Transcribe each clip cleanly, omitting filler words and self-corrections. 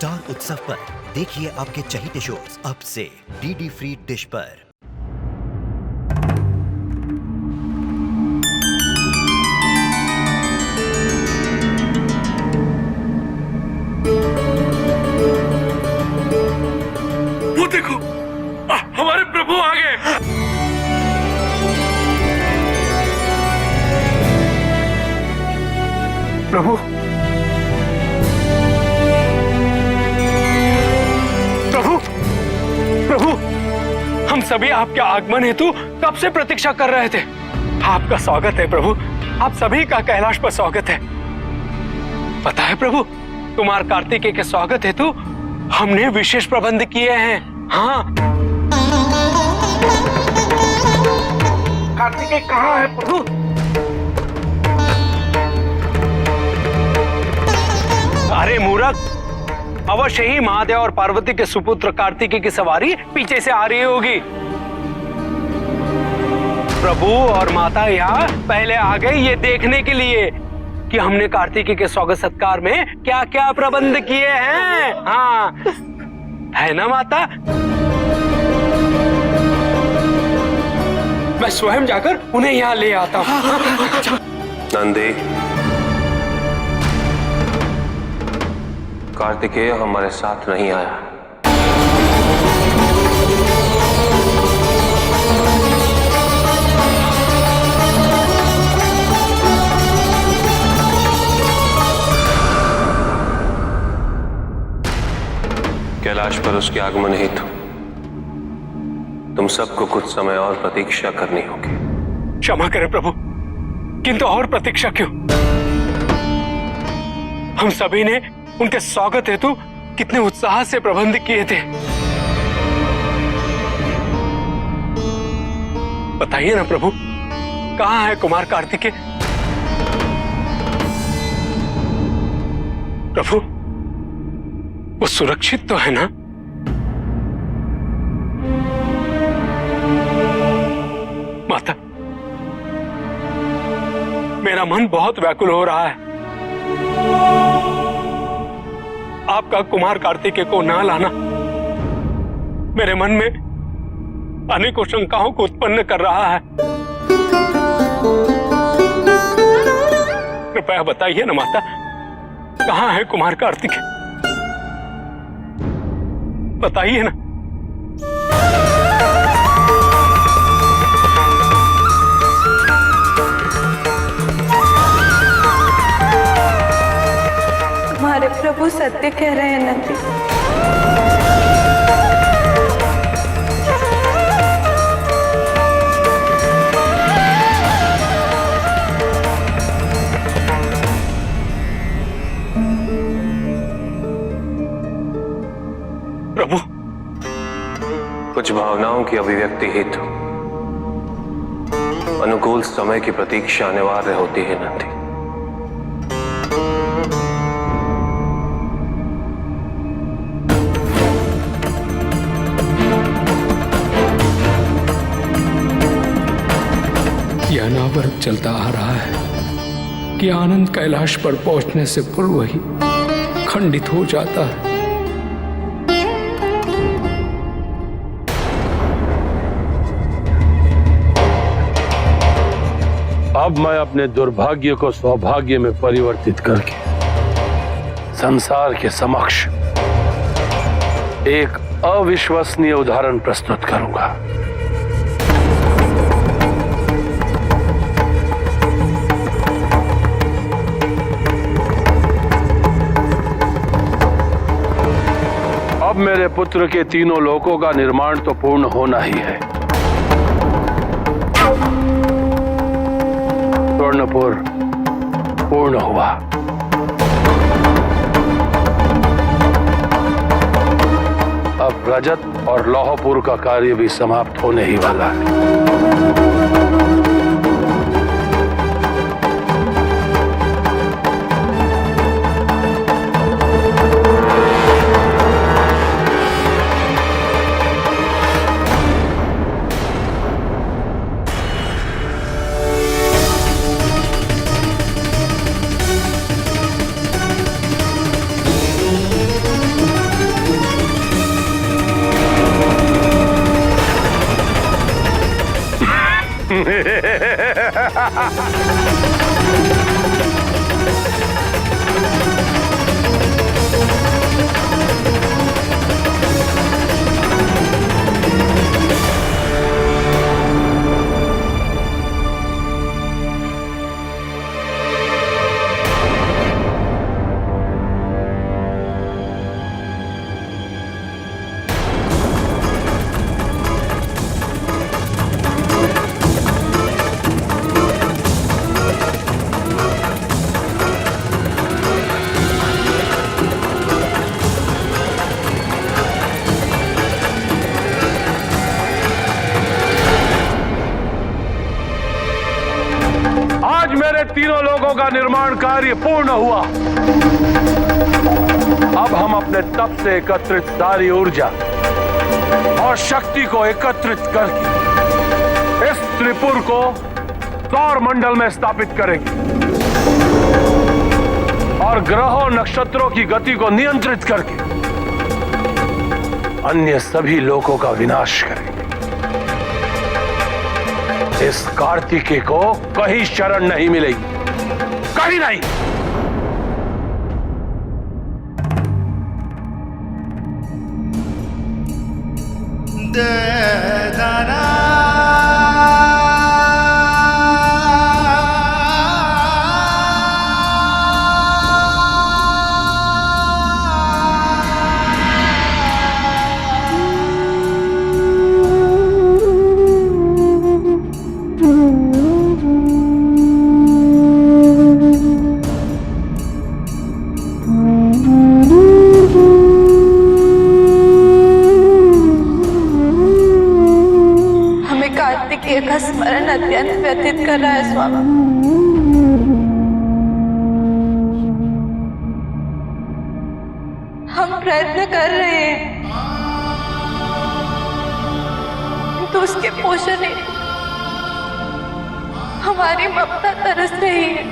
Star उत्सव पर देखिए आपके चहीते शोज अब से डीडी फ्री डिश पर। वो देखो, हमारे प्रभु आ गए। प्रभु, प्रभु, प्रभु, हम सभी आपके आगमन हेतु कब से प्रतीक्षा कर रहे थे। आपका स्वागत है प्रभु, आप सभी का कैलाश पर स्वागत है। पता है प्रभु, कुमार कार्तिकेय के स्वागत हेतु हमने विशेष प्रबंध किए हैं। हाँ, कार्तिकेय कहाँ है प्रभु? अरे मूर्ख, अवश्य ही महादेव और पार्वती के सुपुत्र कार्तिकेय की सवारी पीछे से आ रही होगी। प्रभु और माता यहाँ पहले आ गए ये देखने के लिए कि हमने कार्तिकेय के स्वागत सत्कार में क्या क्या प्रबंध किए हैं। हाँ, है ना माता? मैं स्वयं जाकर उन्हें यहाँ ले आता हूँ। नंदी, कार्तिकेय हमारे साथ नहीं आया। कैलाश पर उसके आगमन हेतु तुम सबको कुछ समय और प्रतीक्षा करनी होगी। क्षमा करें प्रभु, किंतु और प्रतीक्षा क्यों? हम सभी ने उनके स्वागत हेतु कितने उत्साह से प्रबंध किए थे। बताइए ना प्रभु, कहाँ है कुमार कार्तिकेय? प्रभु, वो सुरक्षित तो है ना? माता, मेरा मन बहुत व्याकुल हो रहा है। आपका कुमार कार्तिकेय को ना लाना मेरे मन में अनेकों शंकाओं को उत्पन्न कर रहा है। कृपया बताइए ना माता, कहाँ है कुमार कार्तिकेय? बताइए ना। हमारे प्रभु सत्य कह रहे हैं नंदी। प्रभु, कुछ भावनाओं की अभिव्यक्ति हेतु अनुकूल समय की प्रतीक्षा अनिवार्य होती है नंदी। यह अनावरत चलता आ रहा है कि आनंद कैलाश पर पहुंचने से पूर्व ही खंडित हो जाता है। अब मैं अपने दुर्भाग्य को सौभाग्य में परिवर्तित करके संसार के समक्ष एक अविश्वसनीय उदाहरण प्रस्तुत करूंगा। अब मेरे पुत्र के तीनों लोकों का निर्माण तो पूर्ण होना ही है। स्वर्णपुर पूर्ण हुआ, अब रजत और लौहपुर का कार्य भी समाप्त होने ही वाला है। आज मेरे तीनों लोगों का निर्माण कार्य पूर्ण हुआ। अब हम अपने तप से एकत्रित सारी ऊर्जा और शक्ति को एकत्रित करके इस त्रिपुर को सौर मंडल में स्थापित करेंगे और ग्रहों नक्षत्रों की गति को नियंत्रित करके अन्य सभी लोगों का विनाश करेंगे। इस कार्तिकेय को कहीं शरण नहीं मिलेगी, कहीं नहीं। कार्तिकेय का स्मरण अत्यंत व्यथित कर रहा है स्वामी। हम प्रयत्न कर रहे हैं तो उसके पोषण में हमारी ममता तरस रही है।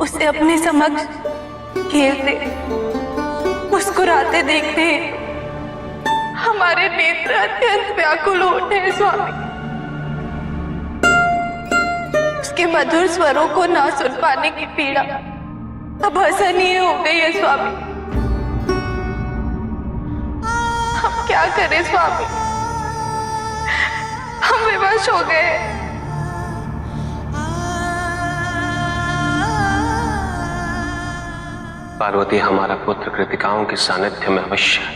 उसे अपने समक्ष खेलते मुस्कुराते देखते हमारे नेत्र अत्यंत व्याकुल होते हैं स्वामी। उसके मधुर स्वरों को ना सुन पाने की पीड़ा अब असहनीय हो गई है स्वामी। हम क्या करें स्वामी, हम विवश हो गए। पार्वती, हमारा पुत्र कृतिकाओं के सानिध्य में अवश्य है।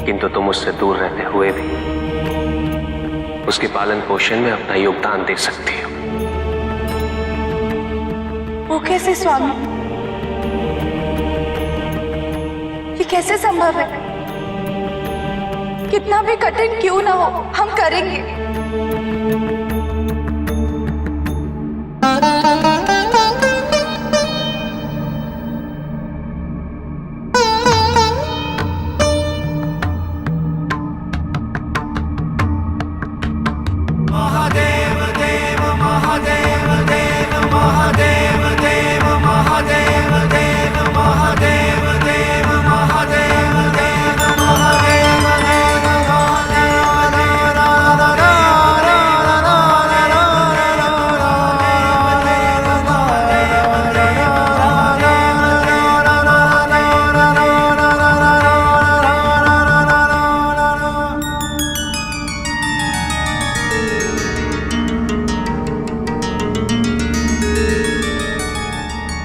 किंतु तुम उससे दूर रहते हुए भी उसके पालन पोषण में अपना योगदान दे सकती हो। वो कैसे स्वामी? ये कैसे संभव है? कितना भी कठिन क्यों ना हो, हम करेंगे।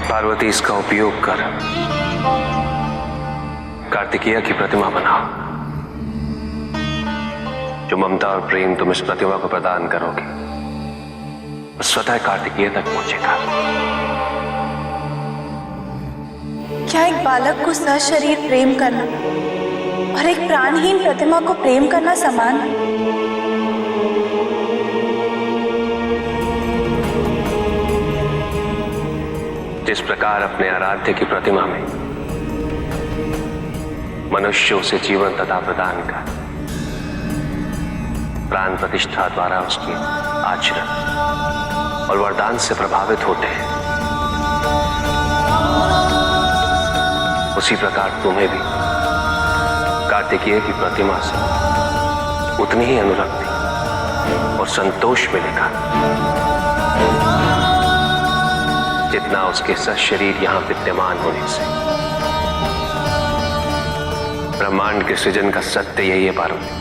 पार्वती, इसका उपयोग कर कार्तिकेय की प्रतिमा बनाओ। जो ममता और प्रेम तुम इस प्रतिमा को प्रदान करोगे वो स्वतः कार्तिकेय तक पहुंचेगा। क्या एक बालक को सशरीर प्रेम करना और एक प्राणहीन प्रतिमा को प्रेम करना समान है? जिस प्रकार अपने आराध्य की प्रतिमा में मनुष्य उसे जीवन तथा प्रदान कर प्राण प्रतिष्ठा द्वारा उसके आचरण और वरदान से प्रभावित होते हैं, उसी प्रकार तुम्हें भी कार्तिकेय की प्रतिमा से उतनी ही अनुरक्ति और संतोष मिलेगा जितना उसके सशरीर यहां विद्यमान होने से। ब्रह्मांड के सृजन का सत्य यही है पार्वती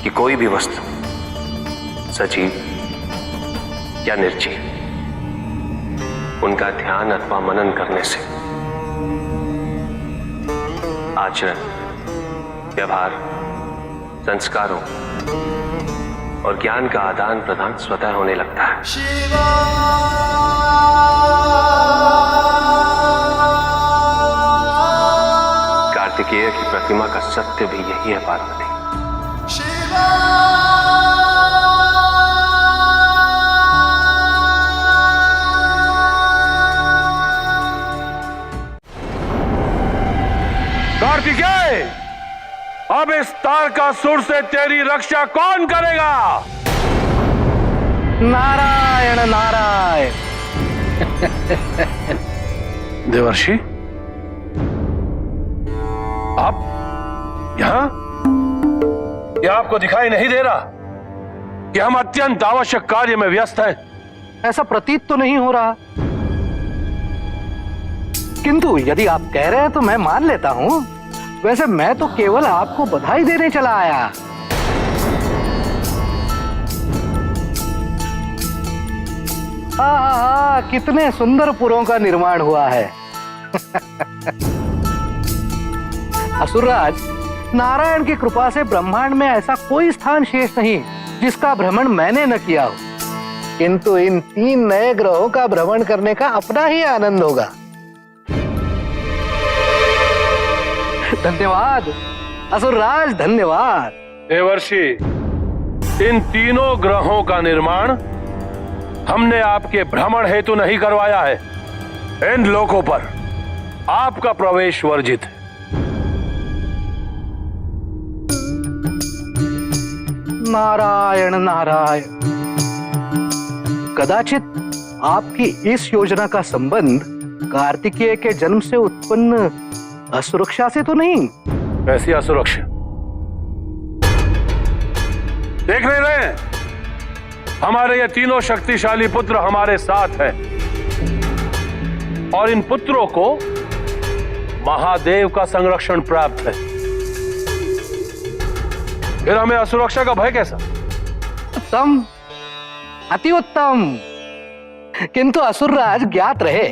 कि कोई भी वस्तु सजीव या निर्जीव उनका ध्यान अथवा मनन करने से आचरण, व्यवहार, संस्कारों और ज्ञान का आदान प्रदान स्वतः होने लगता है। कार्तिकेय की प्रतिमा का सत्य भी यही है पार्वती। कार्तिकेय, अब इस तारकासुर से तेरी रक्षा कौन करेगा? नारायण नारायण। देवर्षि, आप यहां? यह आपको दिखाई नहीं दे रहा कि हम अत्यंत आवश्यक कार्य में व्यस्त हैं? ऐसा प्रतीत तो नहीं हो रहा, किंतु यदि आप कह रहे हैं तो मैं मान लेता हूं। वैसे मैं तो केवल आपको बधाई देने चला आया। हाँ, कितने सुंदर पुरों का निर्माण हुआ है। असुरराज, नारायण की कृपा से ब्रह्मांड में ऐसा कोई स्थान शेष नहीं जिसका भ्रमण मैंने न किया हो, किंतु इन 3 नए ग्रहों का भ्रमण करने का अपना ही आनंद होगा। धन्यवाद असुरराज, धन्यवाद। देवर्षि, इन तीनों ग्रहों का निर्माण हमने आपके भ्रमण हेतु नहीं करवाया है। इन लोकों पर आपका प्रवेश वर्जित है। नारायण नारायण। कदाचित आपकी इस योजना का संबंध कार्तिकेय के जन्म से उत्पन्न असुरक्षा से तो नहीं? कैसी असुरक्षा? देख नहीं रहे, हमारे ये तीनों शक्तिशाली पुत्र हमारे साथ हैं और इन पुत्रों को महादेव का संरक्षण प्राप्त है। फिर हमें असुरक्षा का भय कैसा? उत्तम, अति उत्तम। किंतु असुरराज, ज्ञात रहे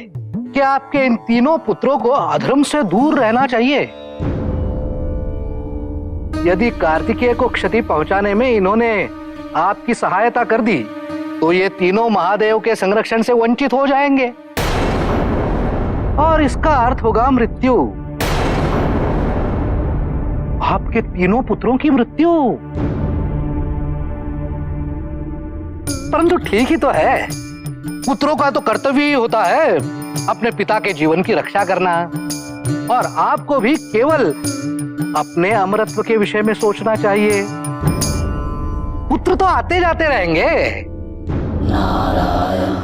कि आपके इन तीनों पुत्रों को अधर्म से दूर रहना चाहिए। यदि कार्तिकेय को क्षति पहुंचाने में इन्होंने आपकी सहायता कर दी तो ये तीनों महादेव के संरक्षण से वंचित हो जाएंगे और इसका अर्थ होगा मृत्यु, आपके तीनों पुत्रों की मृत्यु। परंतु ठीक ही तो है, पुत्रों का तो कर्तव्य ही होता है अपने पिता के जीवन की रक्षा करना, और आपको भी केवल अपने अमरत्व के विषय में सोचना चाहिए। पुत्र तो आते जाते रहेंगे। नारायण।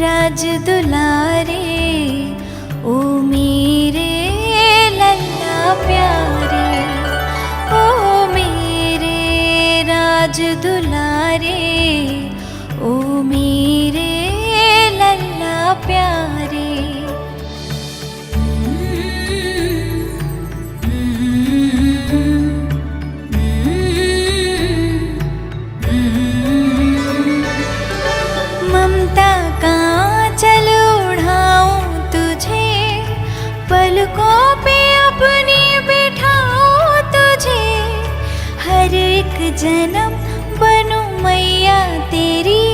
राज दुलारे, ओ मेरे लल्ला प्यारे, ओ मेरे राज दुलारे, ओ मेरे लल्ला प्यारे। ममता का चल उड़ाऊं तुझे, पलकों पे अपनी बिठाऊं तुझे, हर एक जन्म बनूं मैया तेरी,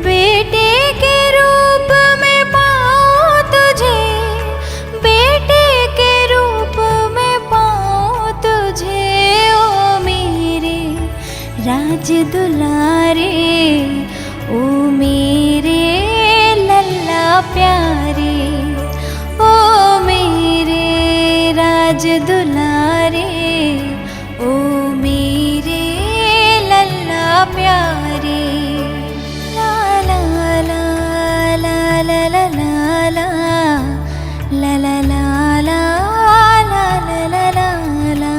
बेटे के रूप में पाऊं तुझे, बेटे के रूप में पाऊं तुझे। ओ मेरे राज दुलारे, ओ मेरे लल्ला प्यारे, ओ मेरे राज दुलारे, ओ मेरे लल्ला प्यारे। ला ला ला ला ला ला ला ला ला ला ला ला ला ला ला ला।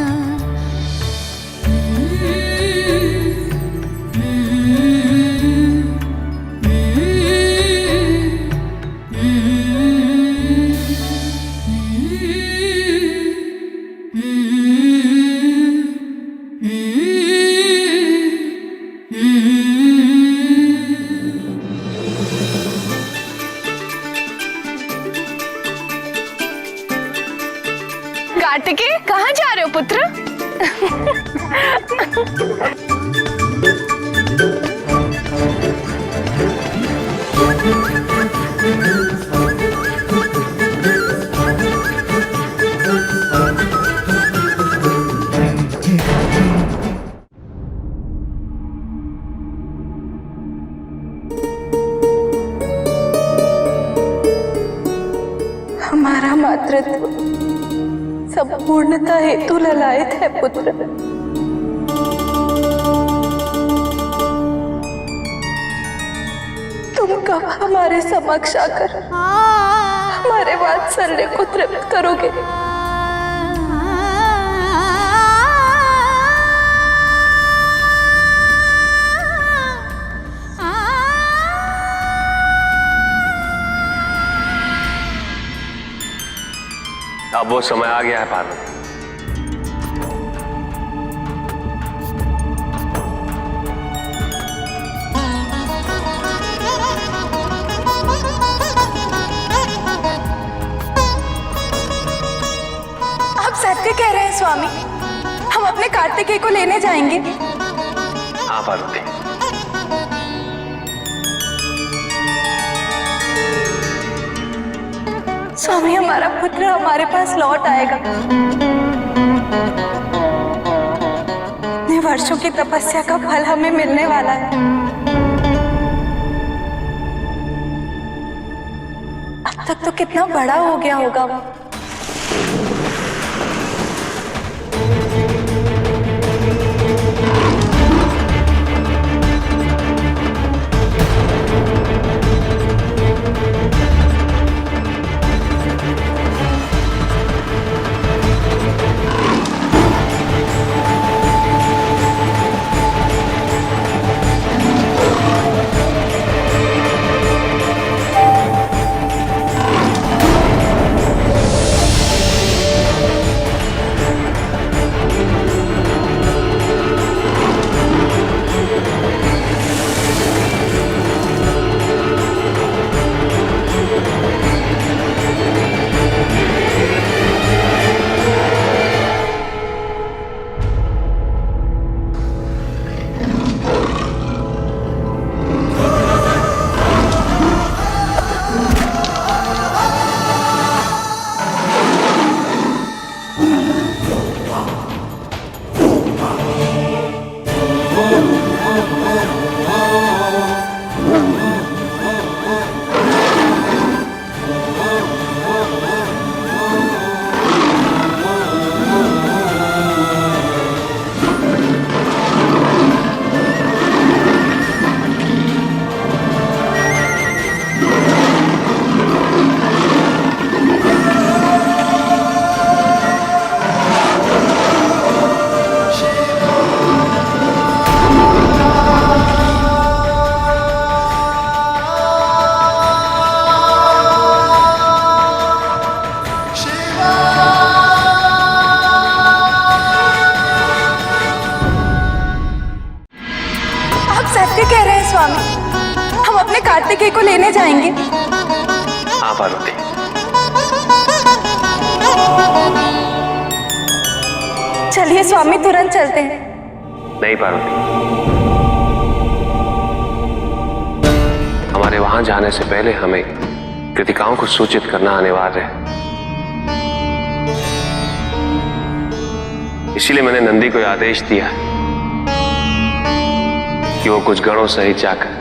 कार्तिकेय, कहाँ जा रहे हो पुत्र? हमारा मातृत्व संपूर्णता हेतु ललायत है पुत्र। तुम कब हमारे समक्ष आकर हमारे वात्सल्य को तृप्त करोगे? अब वो समय आ गया है पार्वती। आप सत्य कह रहे हैं स्वामी, हम अपने कार्तिकेय को लेने जाएंगे। हाँ पार्वती, स्वामी हमारा पुत्र हमारे पास लौट आएगा। इतने वर्षों की तपस्या का फल हमें मिलने वाला है। अब तक तो कितना बड़ा हो गया होगा वो। कह रहे हैं स्वामी? हम अपने कार्तिकेय को लेने जाएंगे। हाँ पार्वती, चलिए स्वामी, तुरंत चलते हैं। नहीं पार्वती, हमारे वहां जाने से पहले हमें कृतिकाओं को सूचित करना अनिवार्य है। इसीलिए मैंने नंदी को आदेश दिया कि वो कुछ गणों सहित जाकर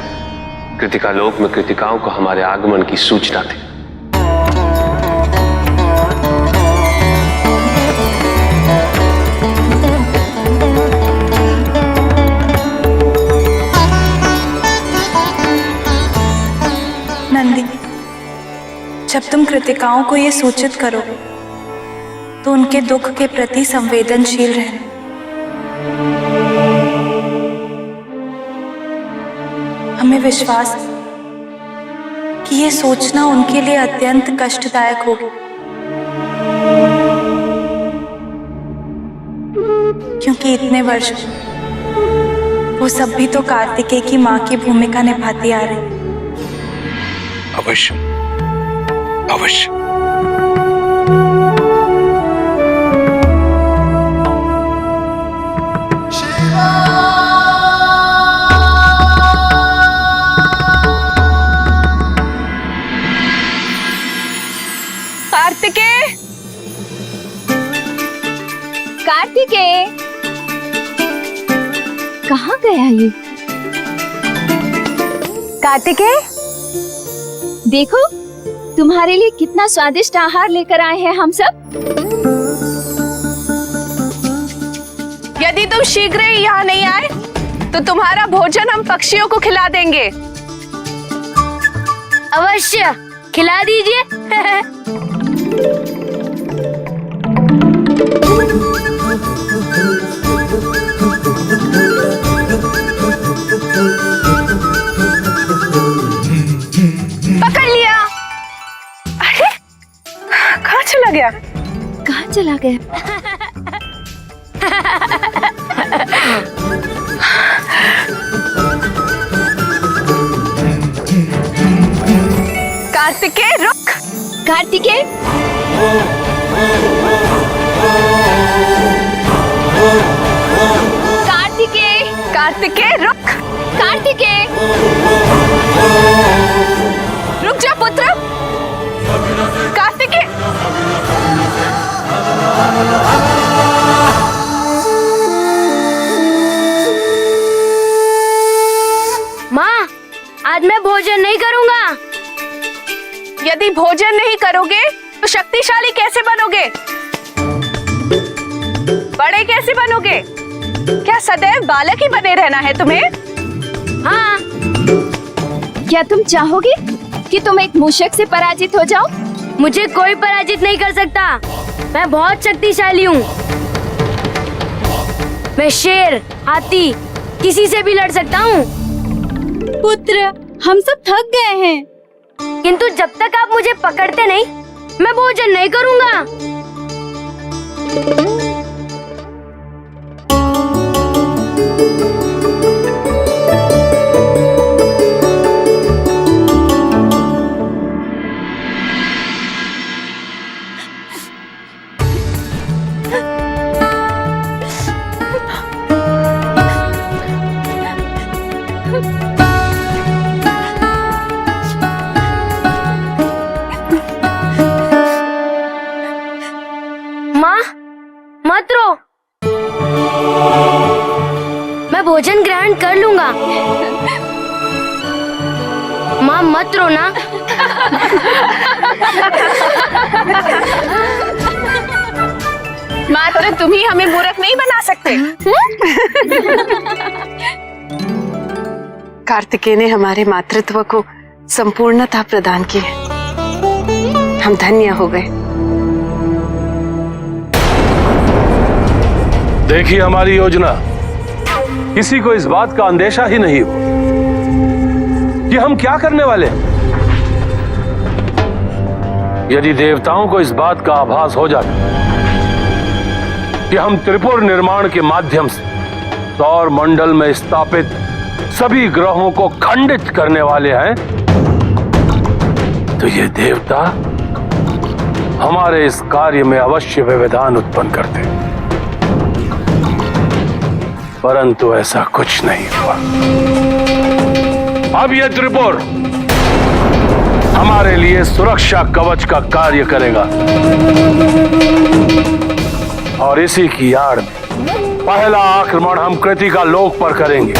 कृतिका लोक में कृतिकाओं को हमारे आगमन की सूचना दे। नंदी, जब तुम कृतिकाओं को ये सूचित करोगे तो उनके दुख के प्रति संवेदनशील रहना। हमें विश्वास है कि ये सोचना उनके लिए अत्यंत कष्टदायक होगी, क्योंकि इतने वर्ष वो सब भी तो कार्तिकेय की मां की भूमिका निभाती आ रही। अवश्य, अवश्य। कार्तिकेय, कार्तिकेय, कहाँ गया ये? कार्तिकेय, देखो तुम्हारे लिए कितना स्वादिष्ट आहार लेकर आए हैं हम सब। यदि तुम शीघ्र ही यहाँ नहीं आए तो तुम्हारा भोजन हम पक्षियों को खिला देंगे। अवश्य खिला दीजिए। पकड़ लिया। अरे कहाँ चला गया? कहाँ चला गया? कार्तिकेय रुक। कार्तिकेय, कार्तिकेय, कार्तिकेय रुक। कार्तिकेय रुक जा पुत्र। कार्तिकेय, माँ, आज मैं भोजन नहीं करूँगा। यदि भोजन नहीं करोगे तो शक्तिशाली कैसे बनोगे? बड़े कैसे बनोगे? क्या सदैव बालक ही बने रहना है तुम्हें? हाँ। क्या तुम चाहोगे कि तुम एक मूषक से पराजित हो जाओ? मुझे कोई पराजित नहीं कर सकता। मैं बहुत शक्तिशाली हूँ। मैं शेर, हाथी, किसी से भी लड़ सकता हूँ। पुत्र, हम सब थक गए हैं। किंतु जब तक आप मुझे पकड़ते नहीं, मैं भोजन नहीं करूँगा। माँ, मत रो। मैं भोजन ग्रहण कर लूंगा। माँ मत रो ना। मात्र तुम ही हमें मूर्ख नहीं बना सकते। कार्तिकेय ने हमारे मातृत्व को संपूर्णता प्रदान की है। हम धन्य हो गए। देखिए हमारी योजना, किसी को इस बात का अंदेशा ही नहीं हो कि हम क्या करने वाले हैं। यदि देवताओं को इस बात का आभास हो जाता कि हम त्रिपुर निर्माण के माध्यम से सौर मंडल में स्थापित सभी ग्रहों को खंडित करने वाले हैं, तो ये देवता हमारे इस कार्य में अवश्य व्यवधान उत्पन्न करते, परंतु ऐसा कुछ नहीं हुआ। अब यह त्रिपुर हमारे लिए सुरक्षा कवच का कार्य करेगा और इसी की आड़ में पहला आक्रमण हम कृतिका लोक पर करेंगे।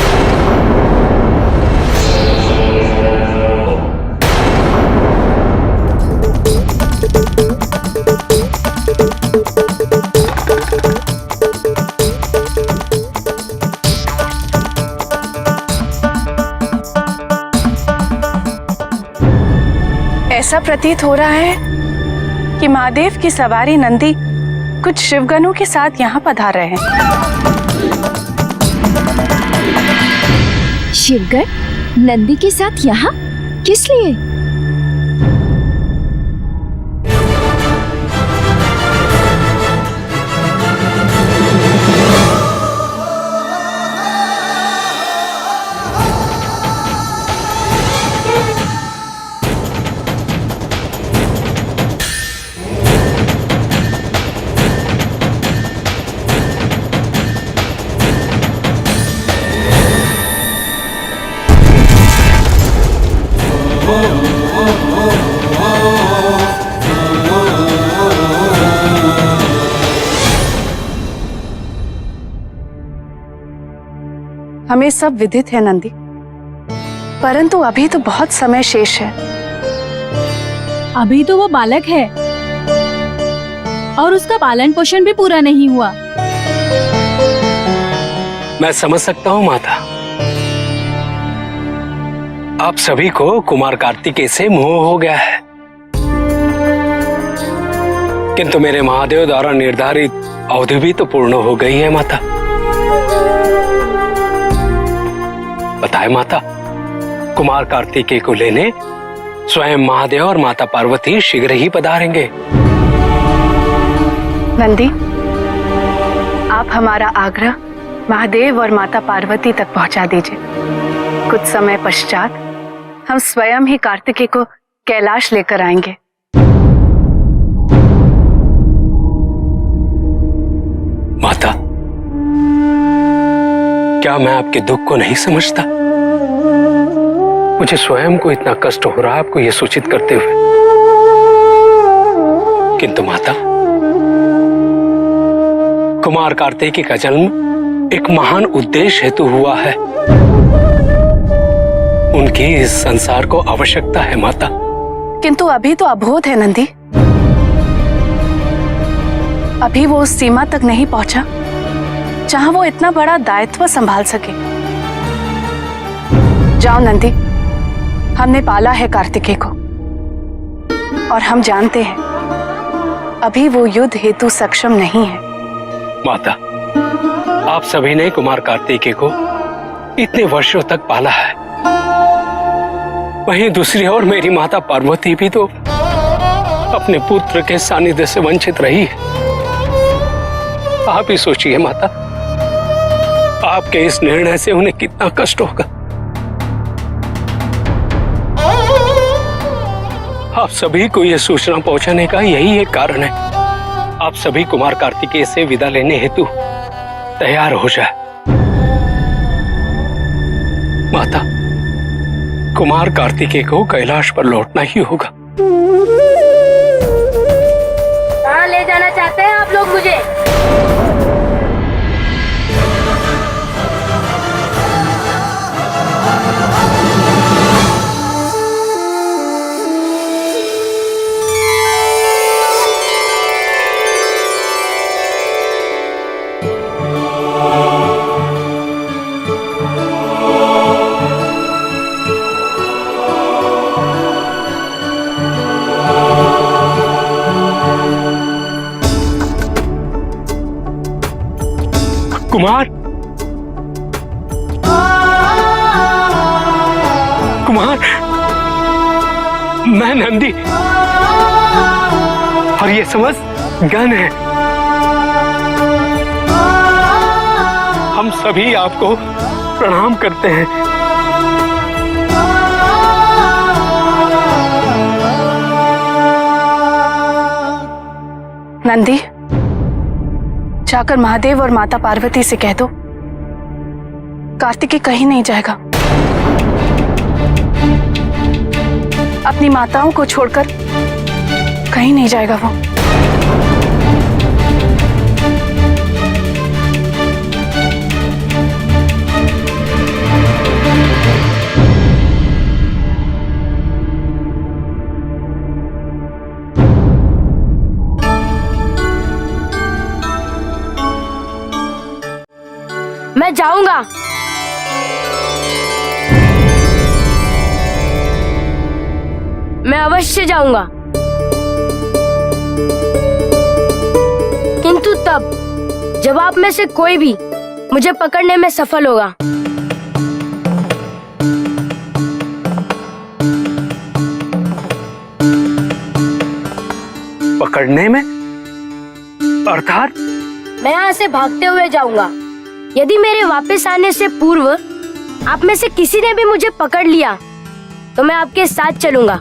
ऐसा प्रतीत हो रहा है कि महादेव की सवारी नंदी कुछ शिवगणों के साथ यहाँ पधार रहे हैं। शिवगण नंदी के साथ यहाँ किस लिए? हमें सब विदित है नंदी, परंतु अभी तो बहुत समय शेष है। अभी तो वो बालक है और उसका पालन पोषण भी पूरा नहीं हुआ। मैं समझ सकता हूँ माता, आप सभी को कुमार कार्तिकेय से मोह हो गया है, किंतु मेरे महादेव द्वारा निर्धारित अवधि भी तो पूर्ण हो गई है माता। बताए माता, कुमार कार्तिकेय को लेने स्वयं महादेव और माता पार्वती शीघ्र ही पधारेंगे। नंदी, आप हमारा आग्रह महादेव और माता पार्वती तक पहुंचा दीजिए। कुछ समय पश्चात हम स्वयं ही कार्तिकेय को कैलाश लेकर आएंगे। माता, क्या मैं आपके दुख को नहीं समझता? मुझे स्वयं को इतना कष्ट हो रहा है आपको यह सूचित करते हुए, किंतु माता, कुमार कार्तिकेय का जन्म एक महान उद्देश्य हेतु हुआ है। उनकी इस संसार को आवश्यकता है माता। किंतु अभी तो अबोध है नंदी, अभी वो उस सीमा तक नहीं पहुंचा जहां वो इतना बड़ा दायित्व संभाल सके। जाओ नंदी, हमने पाला है कार्तिकेय को और हम जानते हैं अभी वो युद्ध हेतु सक्षम नहीं है। माता, आप सभी ने कुमार कार्तिकेय को इतने वर्षों तक पाला है, वहीं दूसरी ओर मेरी माता पार्वती भी तो अपने पुत्र के सानिध्य से वंचित रही है। आप ही सोचिए माता, आपके इस निर्णय से उन्हें कितना कष्ट होगा। आप सभी को यह सूचना पहुंचाने का यही एक कारण है। आप सभी कुमार कार्तिकेय से विदा लेने हेतु तैयार हो जाए। माता, कुमार कार्तिकेय को कैलाश पर लौटना ही होगा। कहाँ ले जाना चाहते हैं आप लोग मुझे? कुमार, कुमार, मैं नंदी और ये समझ गण है। हम सभी आपको प्रणाम करते हैं। नंदी, जाकर महादेव और माता पार्वती से कह दो कार्तिकेय कहीं नहीं जाएगा। अपनी माताओं को छोड़कर कहीं नहीं जाएगा वो। मैं जाऊंगा। मैं अवश्य जाऊंगा, किंतु तब जब आप में से कोई भी मुझे पकड़ने में सफल होगा। पकड़ने में? अर्थात? मैं यहाँ से भागते हुए जाऊंगा। यदि मेरे वापस आने से पूर्व आप में से किसी ने भी मुझे पकड़ लिया तो मैं आपके साथ चलूंगा।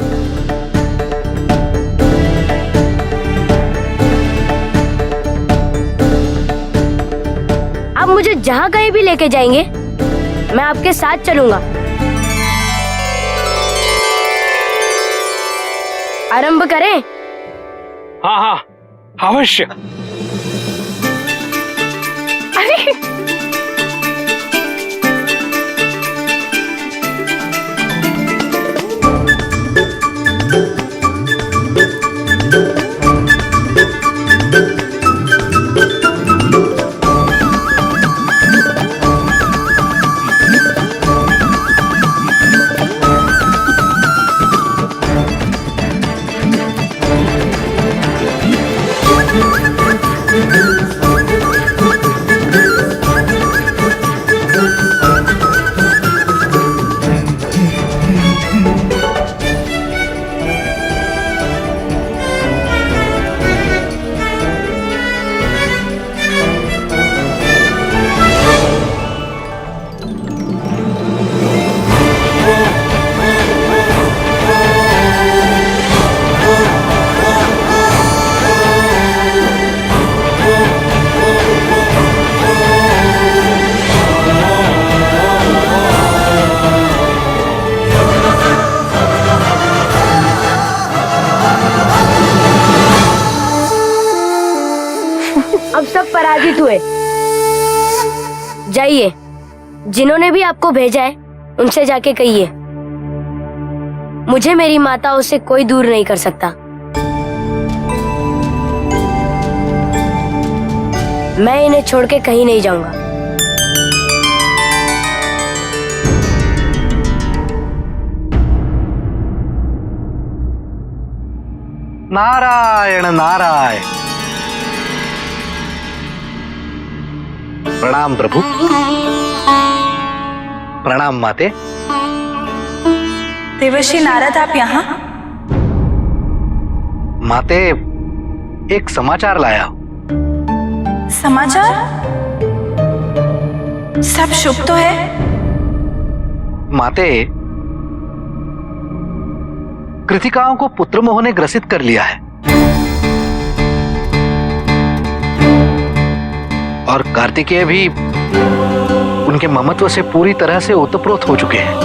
आप मुझे जहाँ कहीं भी लेके जाएंगे मैं आपके साथ चलूंगा। आरंभ करें? हाँ हाँ, अवश्य। अरे अब सब पराजित हुए। जाइए, जिन्होंने भी आपको भेजा है उनसे जाके कहिए मुझे मेरी माताओं से कोई दूर नहीं कर सकता। मैं इन्हें छोड़ के कहीं नहीं जाऊंगा। नारायण नारायण। प्रणाम प्रभु। प्रणाम माते। देवर्षि नारद, आप यहाँ? माते, एक समाचार लाया हूं। समाचार? सब शुभ तो है? माते, कृतिकाओं को पुत्रमोह ने ग्रसित कर लिया है और कार्तिकेय भी उनके ममत्व से पूरी तरह से ओतप्रोत हो चुके हैं।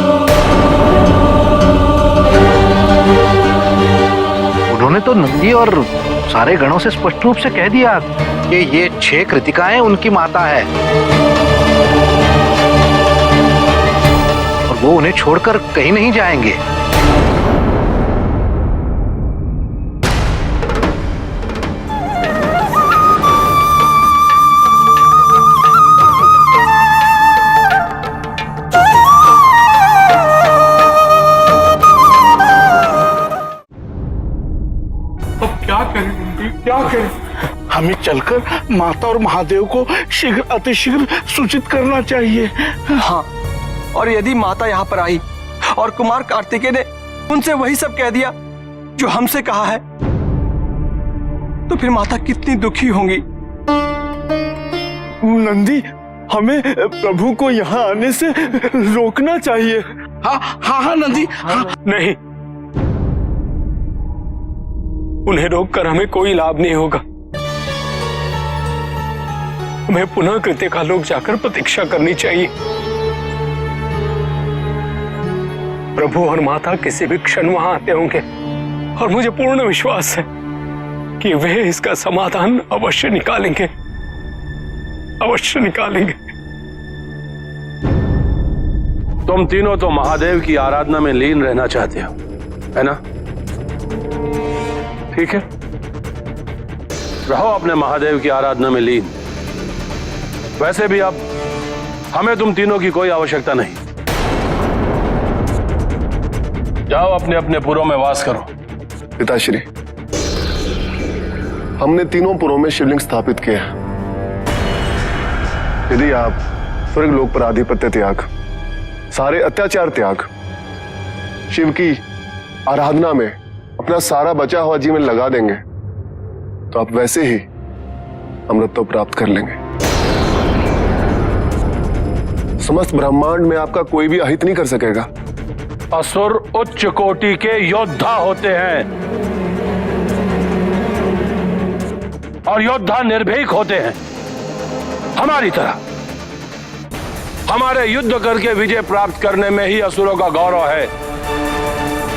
उन्होंने तो नंदी और सारे गणों से स्पष्ट रूप से कह दिया कि ये 6 कृतिकाएं उनकी माता है और वो उन्हें छोड़कर कहीं नहीं जाएंगे। क्या करें? हमें चलकर माता और महादेव को शीघ्र अतिशीघ्र सूचित करना चाहिए। हाँ, और यदि माता यहाँ पर आई और कुमार कार्तिकेय ने उनसे वही सब कह दिया जो हमसे कहा है, तो फिर माता कितनी दुखी होंगी। नंदी, हमें प्रभु को यहाँ आने से रोकना चाहिए। हाँ हाँ हाँ नंदी, हाँ। नहीं, उन्हें रोककर हमें कोई लाभ नहीं होगा। हमें पुनः कृत्य का लोग जाकर प्रतीक्षा करनी चाहिए। प्रभु और माता किसी भी क्षण वहां आते होंगे और मुझे पूर्ण विश्वास है कि वे इसका समाधान अवश्य निकालेंगे, अवश्य निकालेंगे। तुम तीनों तो महादेव की आराधना में लीन रहना चाहते हो, है ना? ठीक है, रहो अपने महादेव की आराधना में लीन। वैसे भी अब हमें तुम तीनों की कोई आवश्यकता नहीं। जाओ अपने अपने पुरों में वास करो। पिताश्री, हमने तीनों पुरों में शिवलिंग स्थापित किए हैं। यदि आप स्वर्ग लोक पर आधिपत्य त्याग, सारे अत्याचार त्याग, शिव की आराधना में अपना सारा बचा हुआ जीवन लगा देंगे तो आप वैसे ही अमृतत्व प्राप्त कर लेंगे। समस्त ब्रह्मांड में आपका कोई भी अहित नहीं कर सकेगा। असुर उच्च कोटि के योद्धा होते हैं और योद्धा निर्भीक होते हैं। हमारी तरह हमारे युद्ध करके विजय प्राप्त करने में ही असुरों का गौरव है।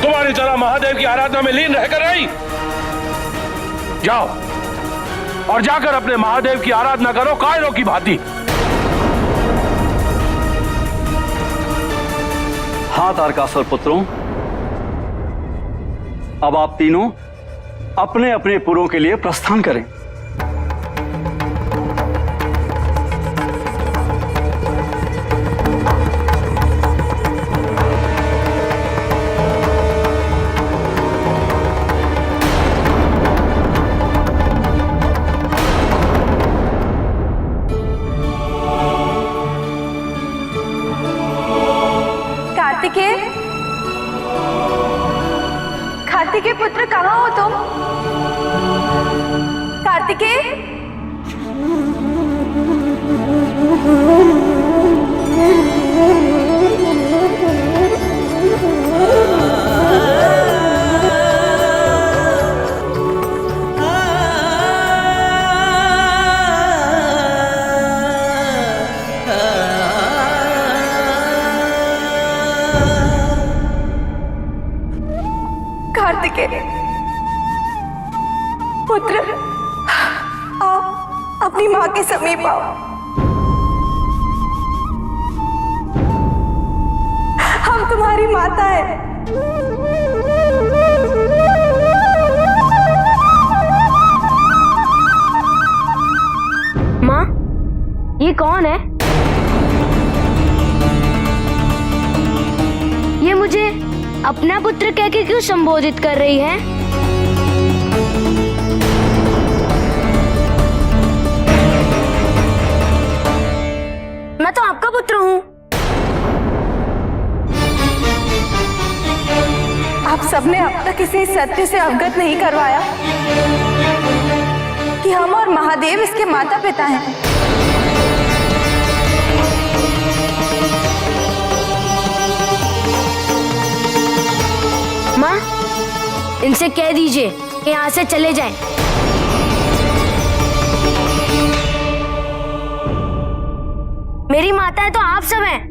तुम्हारी तरह महादेव की आराधना में लीन रहकर नहीं। जाओ और जाकर अपने महादेव की आराधना करो कायरों की भांति। हाँ तारकासुर पुत्रों, अब आप तीनों अपने अपने पुरों के लिए प्रस्थान करें। कार्तिकेय पुत्र कहाँ हो तुम? कार्तिकेय, कार्तिकेय पुत्र, आप अपनी मां के समीप आओ। हम तुम्हारी माता है। माँ, ये कौन है? ये मुझे अपना पुत्र कह के क्यों संबोधित कर रही है? मैं तो आपका पुत्र हूँ। आप सबने अब तक इसे इस सत्य से अवगत नहीं करवाया कि हम और महादेव इसके माता पिता हैं। माँ, इनसे कह दीजिए कि यहाँ से चले जाएं। मेरी माता है तो आप सब हैं।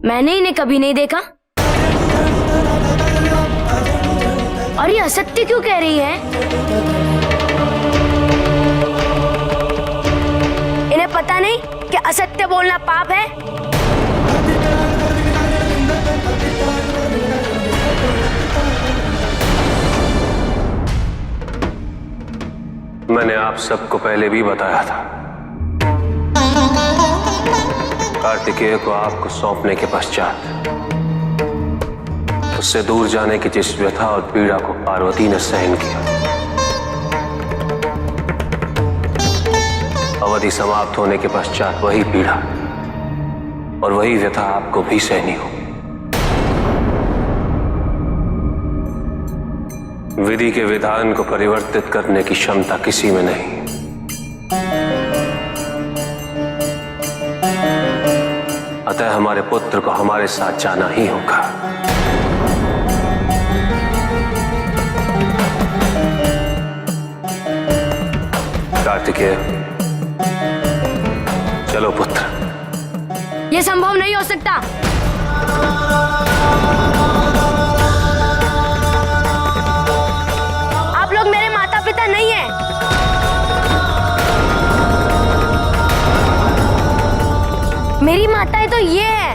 मैंने इन्हें कभी नहीं देखा। और ये असत्य क्यों कह रही है? इन्हें पता नहीं कि असत्य बोलना पाप है। मैंने आप सबको पहले भी बताया था, कार्तिकेय को आपको सौंपने के पश्चात उससे दूर जाने की जिस व्यथा और पीड़ा को पार्वती ने सहन किया, अवधि समाप्त होने के पश्चात वही पीड़ा और वही व्यथा आपको भी सहनी हो। विधि के विधान को परिवर्तित करने की क्षमता किसी में नहीं। अतः हमारे पुत्र को हमारे साथ जाना ही होगा। कार्तिकेय, चलो पुत्र। ये संभव नहीं हो सकता। आप लोग मेरे माता पिता नहीं हैं। मेरी माताएं तो ये है,